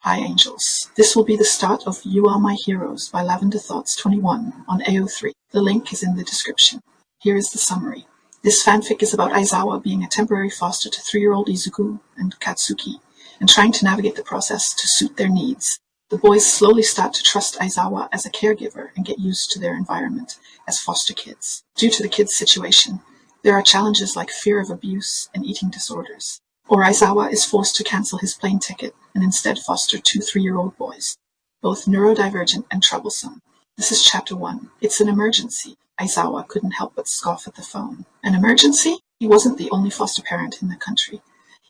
Hi angels. This will be the start of You Are My Heroes by LavenderThoughts21 on AO3. The link is in the description. Here is the summary. This fanfic is about Aizawa being a temporary foster to 3-year-old Izuku and Katsuki and trying to navigate the process to suit their needs. The boys slowly start to trust Aizawa as a caregiver and get used to their environment as foster kids. Due to the kids' situation, there are challenges like fear of abuse and eating disorders. Or Aizawa is forced to cancel his plane ticket and instead foster 2 3-year-old boys, both neurodivergent and troublesome. This is chapter 1. It's an emergency. Aizawa couldn't help but scoff at the phone. An emergency? He wasn't the only foster parent in the country.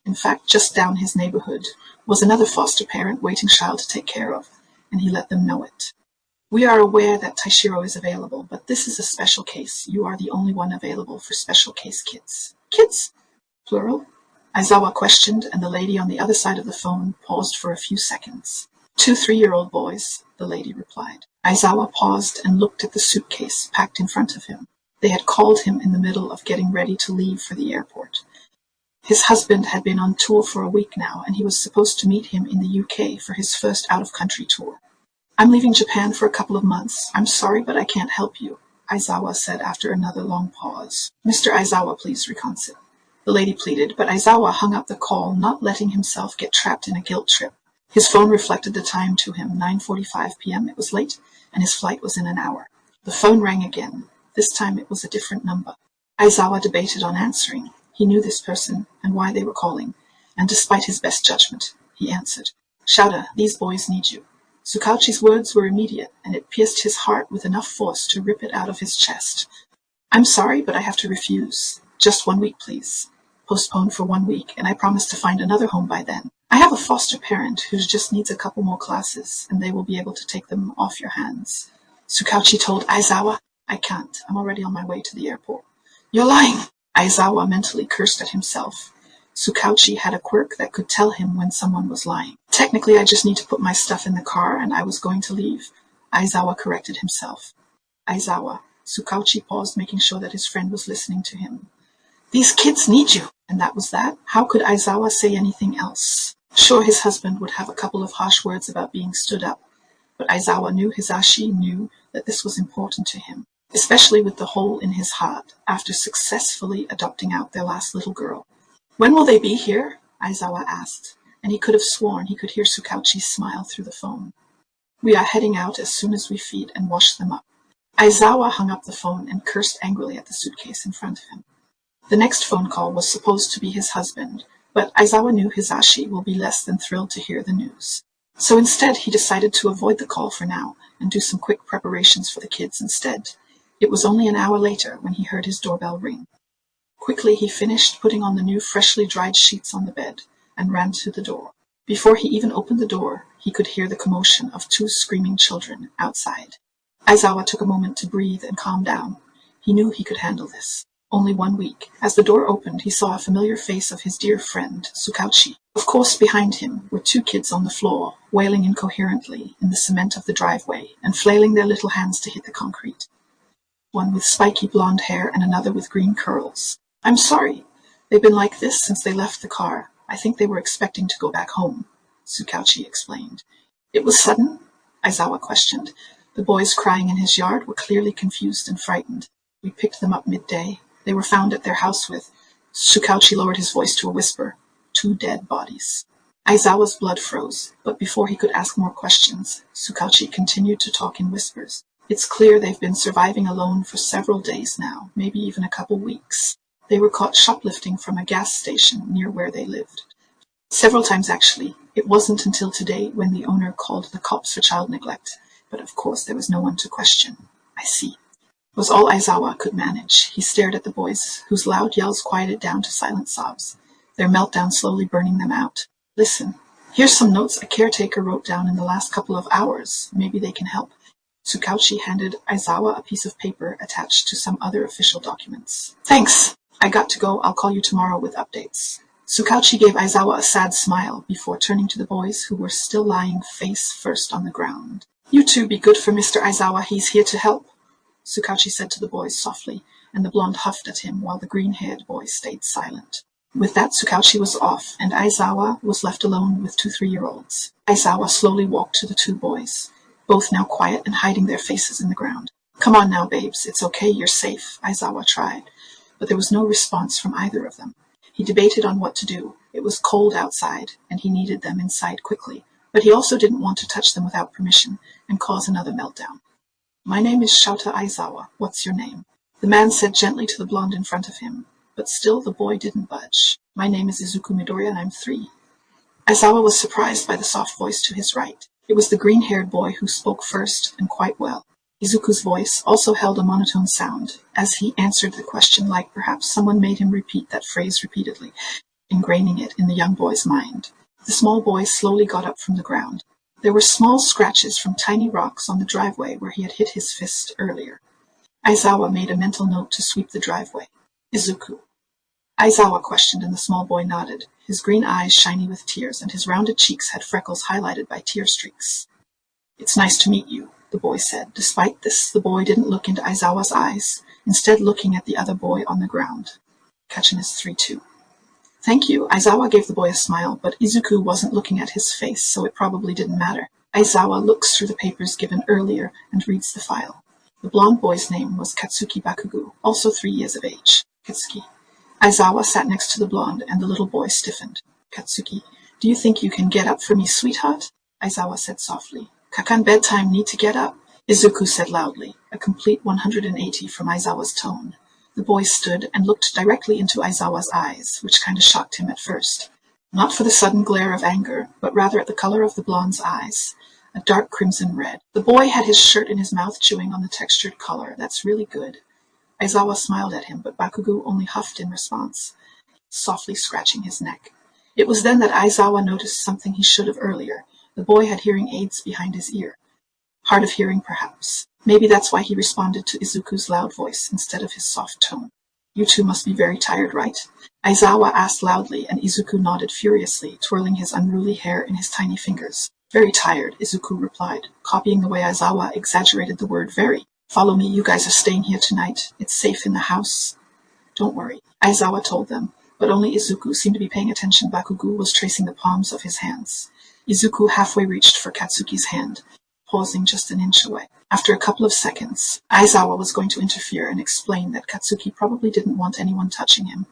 In fact, just down his neighborhood was another foster parent waiting child to take care of, and he let them know it. We are aware that Taishiro is available, but this is a special case. You are the only one available for special case kids. Kids? Plural? Aizawa questioned, and the lady on the other side of the phone paused for a few seconds. 2 3-year-old boys, the lady replied. Aizawa paused and looked at the suitcase packed in front of him. They had called him in the middle of getting ready to leave for the airport. His husband had been on tour for a week now, and he was supposed to meet him in the UK for his first out-of-country tour. I'm leaving Japan for a couple of months. I'm sorry, but I can't help you, Aizawa said after another long pause. Mr. Aizawa, please reconcile. The lady pleaded, but Aizawa hung up the call, not letting himself get trapped in a guilt trip. His phone reflected the time to him, 9:45 p.m. It was late, and his flight was in an hour. The phone rang again. This time it was a different number. Aizawa debated on answering. He knew this person and why they were calling, and despite his best judgment, he answered. Shouta, these boys need you. Tsukauchi's words were immediate, and it pierced his heart with enough force to rip it out of his chest. I'm sorry, but I have to refuse. Just 1 week, please. Postponed for 1 week, and I promise to find another home by then. I have a foster parent who just needs a couple more classes, and they will be able to take them off your hands. Tsukauchi told Aizawa, I can't. I'm already on my way to the airport. You're lying! Aizawa mentally cursed at himself. Tsukauchi had a quirk that could tell him when someone was lying. Technically, I just need to put my stuff in the car, and I was going to leave. Aizawa corrected himself. Aizawa. Tsukauchi paused, making sure that his friend was listening to him. These kids need you. And that was that? How could Aizawa say anything else? Sure, his husband would have a couple of harsh words about being stood up, but Aizawa knew Hisashi knew that this was important to him, especially with the hole in his heart after successfully adopting out their last little girl. When will they be here? Aizawa asked, and he could have sworn he could hear Tsukauchi smile through the phone. We are heading out as soon as we feed and wash them up. Aizawa hung up the phone and cursed angrily at the suitcase in front of him. The next phone call was supposed to be his husband, but Aizawa knew Hisashi will be less than thrilled to hear the news. So instead, he decided to avoid the call for now and do some quick preparations for the kids instead. It was only an hour later when he heard his doorbell ring. Quickly, he finished putting on the new freshly dried sheets on the bed and ran to the door. Before he even opened the door, he could hear the commotion of 2 screaming children outside. Aizawa took a moment to breathe and calm down. He knew he could handle this. Only 1 week. As the door opened, he saw a familiar face of his dear friend, Tsukauchi. Of course, behind him were 2 kids on the floor, wailing incoherently in the cement of the driveway and flailing their little hands to hit the concrete. One with spiky blonde hair and another with green curls. I'm sorry. They've been like this since they left the car. I think they were expecting to go back home, Tsukauchi explained. It was sudden? Aizawa questioned. The boys crying in his yard were clearly confused and frightened. We picked them up midday. They were found at their house with, Tsukauchi lowered his voice to a whisper, 2 dead bodies. Aizawa's blood froze, but before he could ask more questions, Tsukauchi continued to talk in whispers. It's clear they've been surviving alone for several days now, maybe even a couple weeks. They were caught shoplifting from a gas station near where they lived. Several times actually. It wasn't until today when the owner called the cops for child neglect, but of course there was no one to question. I see. Was all Aizawa could manage. He stared at the boys, whose loud yells quieted down to silent sobs, their meltdown slowly burning them out. Listen, here's some notes a caretaker wrote down in the last couple of hours. Maybe they can help. Tsukauchi handed Aizawa a piece of paper attached to some other official documents. Thanks. I got to go. I'll call you tomorrow with updates. Tsukauchi gave Aizawa a sad smile before turning to the boys who were still lying face first on the ground. You two be good for Mr. Aizawa. He's here to help. Tsukauchi said to the boys softly, and the blonde huffed at him while the green-haired boy stayed silent. With that, Tsukauchi was off, and Aizawa was left alone with 2 3-year-olds. Aizawa slowly walked to the 2 boys, both now quiet and hiding their faces in the ground. "Come on now, babes, it's okay, you're safe," Aizawa tried, but there was no response from either of them. He debated on what to do. It was cold outside, and he needed them inside quickly, but he also didn't want to touch them without permission and cause another meltdown. "My name is Shouta Aizawa. What's your name?" The man said gently to the blonde in front of him, but still the boy didn't budge. "My name is Izuku Midoriya and I'm 3. Aizawa was surprised by the soft voice to his right. It was the green-haired boy who spoke first and quite well. Izuku's voice also held a monotone sound, as he answered the question like perhaps someone made him repeat that phrase repeatedly, ingraining it in the young boy's mind. The small boy slowly got up from the ground. There were small scratches from tiny rocks on the driveway where he had hit his fist earlier. Aizawa made a mental note to sweep the driveway. "Izuku?" Aizawa questioned, and the small boy nodded, his green eyes shiny with tears, and his rounded cheeks had freckles highlighted by tear streaks. "It's nice to meet you," the boy said. Despite this, the boy didn't look into Aizawa's eyes, instead looking at the other boy on the ground. Catching his 3 too. "Thank you." Aizawa gave the boy a smile, but Izuku wasn't looking at his face, so it probably didn't matter. Aizawa looks through the papers given earlier and reads the file. The blonde boy's name was Katsuki Bakugo, also 3 years of age. Katsuki. Aizawa sat next to the blonde, and the little boy stiffened. "Katsuki, do you think you can get up for me, sweetheart?" Aizawa said softly. "Kakan bedtime, need to get up," Izuku said loudly, a complete 180 from Aizawa's tone. The boy stood and looked directly into Aizawa's eyes, which kind of shocked him at first. Not for the sudden glare of anger, but rather at the color of the blonde's eyes, a dark crimson red. The boy had his shirt in his mouth, chewing on the textured color. "That's really good." Aizawa smiled at him, but Bakugo only huffed in response, softly scratching his neck. It was then that Aizawa noticed something he should have earlier. The boy had hearing aids behind his ear. Hard of hearing, perhaps. Maybe that's why he responded to Izuku's loud voice instead of his soft tone. "You two must be very tired, right?" Aizawa asked loudly, and Izuku nodded furiously, twirling his unruly hair in his tiny fingers. "Very tired," Izuku replied, copying the way Aizawa exaggerated the word very. "Follow me, you guys are staying here tonight. It's safe in the house." "Don't worry," Aizawa told them, but only Izuku seemed to be paying attention. Bakugo was tracing the palms of his hands. Izuku halfway reached for Katsuki's hand, pausing just an inch away. After a couple of seconds, Aizawa was going to interfere and explain that Katsuki probably didn't want anyone touching him.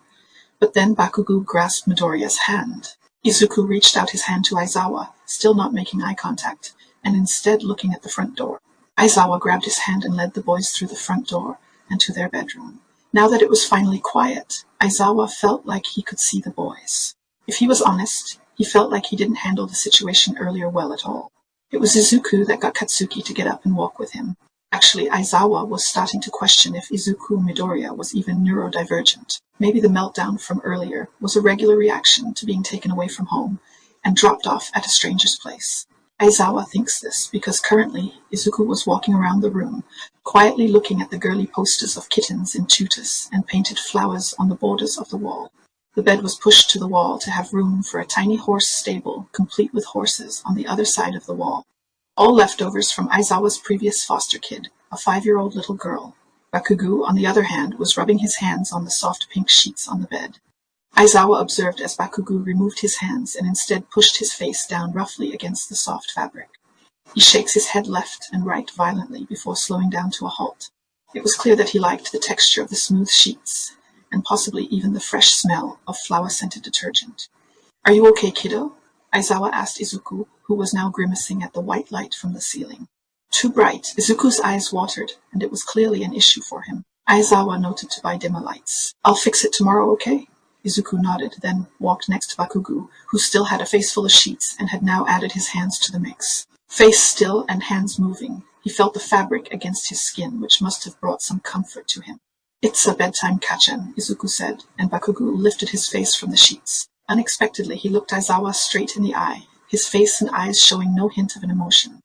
But then Bakugo grasped Midoriya's hand. Izuku reached out his hand to Aizawa, still not making eye contact, and instead looking at the front door. Aizawa grabbed his hand and led the boys through the front door and to their bedroom. Now that it was finally quiet, Aizawa felt like he could see the boys. If he was honest, he felt like he didn't handle the situation earlier well at all. It was Izuku that got Katsuki to get up and walk with him. Actually, Aizawa was starting to question if Izuku Midoriya was even neurodivergent. Maybe the meltdown from earlier was a regular reaction to being taken away from home and dropped off at a stranger's place. Aizawa thinks this because currently Izuku was walking around the room, quietly looking at the girly posters of kittens in tutus and painted flowers on the borders of the wall. The bed was pushed to the wall to have room for a tiny horse stable, complete with horses, on the other side of the wall. All leftovers from Aizawa's previous foster kid, a 5-year-old little girl. Bakugo, on the other hand, was rubbing his hands on the soft pink sheets on the bed. Aizawa observed as Bakugo removed his hands and instead pushed his face down roughly against the soft fabric. He shakes his head left and right violently before slowing down to a halt. It was clear that he liked the texture of the smooth sheets, and possibly even the fresh smell of flower-scented detergent. "Are you okay, kiddo?" Aizawa asked Izuku, who was now grimacing at the white light from the ceiling. Too bright, Izuku's eyes watered, and it was clearly an issue for him. Aizawa noted to buy dimmer lights. "I'll fix it tomorrow, okay?" Izuku nodded, then walked next to Bakugo, who still had a face full of sheets and had now added his hands to the mix. Face still and hands moving, he felt the fabric against his skin, which must have brought some comfort to him. "It's a bedtime kachan," Izuku said, and Bakugo lifted his face from the sheets. Unexpectedly, he looked Aizawa straight in the eye, his face and eyes showing no hint of an emotion.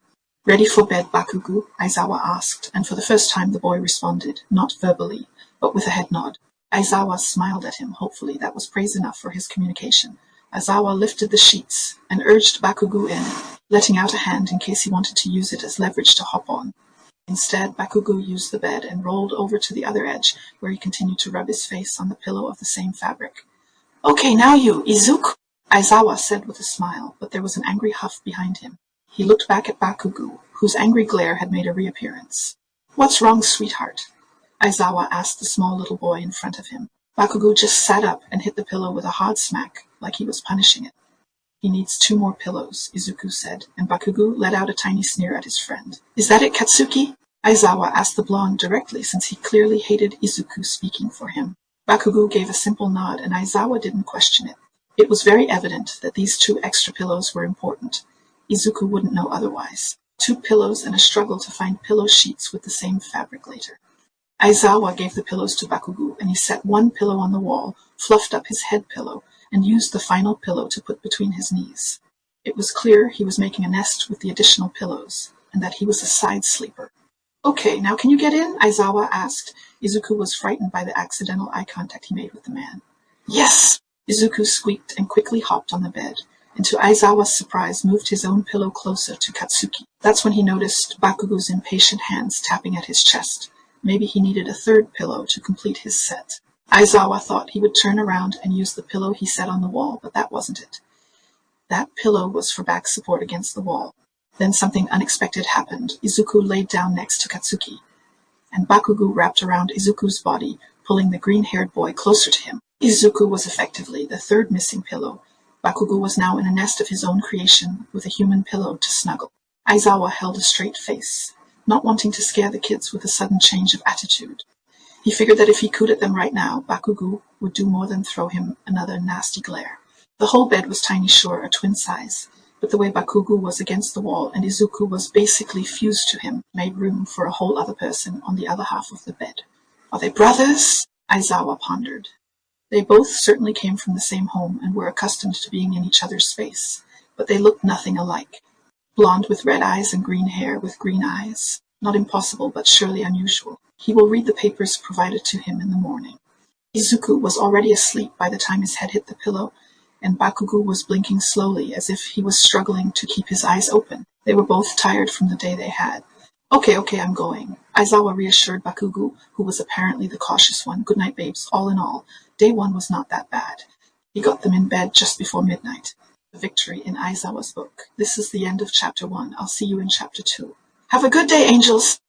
"Ready for bed, Bakugo?" Aizawa asked, and for the first time the boy responded, not verbally, but with a head nod. Aizawa smiled at him, hopefully that was praise enough for his communication. Aizawa lifted the sheets and urged Bakugo in, letting out a hand in case he wanted to use it as leverage to hop on. Instead, Bakugo used the bed and rolled over to the other edge, where he continued to rub his face on the pillow of the same fabric. Okay, now you, Izuku, Aizawa said with a smile, but there was an angry huff behind him. He looked back at Bakugo, whose angry glare had made a reappearance. What's wrong, sweetheart? Aizawa asked the small little boy in front of him. Bakugo just sat up and hit the pillow with a hard smack, like he was punishing it. He needs 2 more pillows, Izuku said, and Bakugo let out a tiny sneer at his friend. Is that it, Katsuki? Aizawa asked the blonde directly, since he clearly hated Izuku speaking for him. Bakugo gave a simple nod, and Aizawa didn't question it. It was very evident that these 2 extra pillows were important. Izuku wouldn't know otherwise. 2 pillows and a struggle to find pillow sheets with the same fabric later. Aizawa gave the pillows to Bakugo, and he set 1 pillow on the wall, fluffed up his head pillow, and used the final pillow to put between his knees. It was clear he was making a nest with the additional pillows, and that he was a side sleeper. Okay, now can you get in? Aizawa asked. Izuku was frightened by the accidental eye contact he made with the man. Yes! Izuku squeaked and quickly hopped on the bed, and to Aizawa's surprise moved his own pillow closer to Katsuki. That's when he noticed Bakugo's impatient hands tapping at his chest. Maybe he needed a 3rd pillow to complete his set. Aizawa thought he would turn around and use the pillow he set on the wall, but that wasn't it. That pillow was for back support against the wall. Then something unexpected happened. Izuku laid down next to Katsuki, and Bakugo wrapped around Izuku's body, pulling the green-haired boy closer to him. Izuku was effectively the 3rd missing pillow. Bakugo was now in a nest of his own creation, with a human pillow to snuggle. Aizawa held a straight face, not wanting to scare the kids with a sudden change of attitude. He figured that if he cooed at them right now, Bakugo would do more than throw him another nasty glare. The whole bed was tiny, sure, a twin size, but the way Bakugo was against the wall and Izuku was basically fused to him made room for a whole other person on the other half of the bed. Are they brothers? Aizawa pondered. They both certainly came from the same home and were accustomed to being in each other's space, but they looked nothing alike. Blonde with red eyes and green hair with green eyes. Not impossible, but surely unusual. He will read the papers provided to him in the morning. Izuku was already asleep by the time his head hit the pillow, and Bakugo was blinking slowly as if he was struggling to keep his eyes open. They were both tired from the day they had. Okay, I'm going. Aizawa reassured Bakugo, who was apparently the cautious one. Good night, babes. All in all, day 1 was not that bad. He got them in bed just before midnight. The victory in Aizawa's book. This is the end of chapter 1. I'll see you in chapter 2. Have a good day, angels!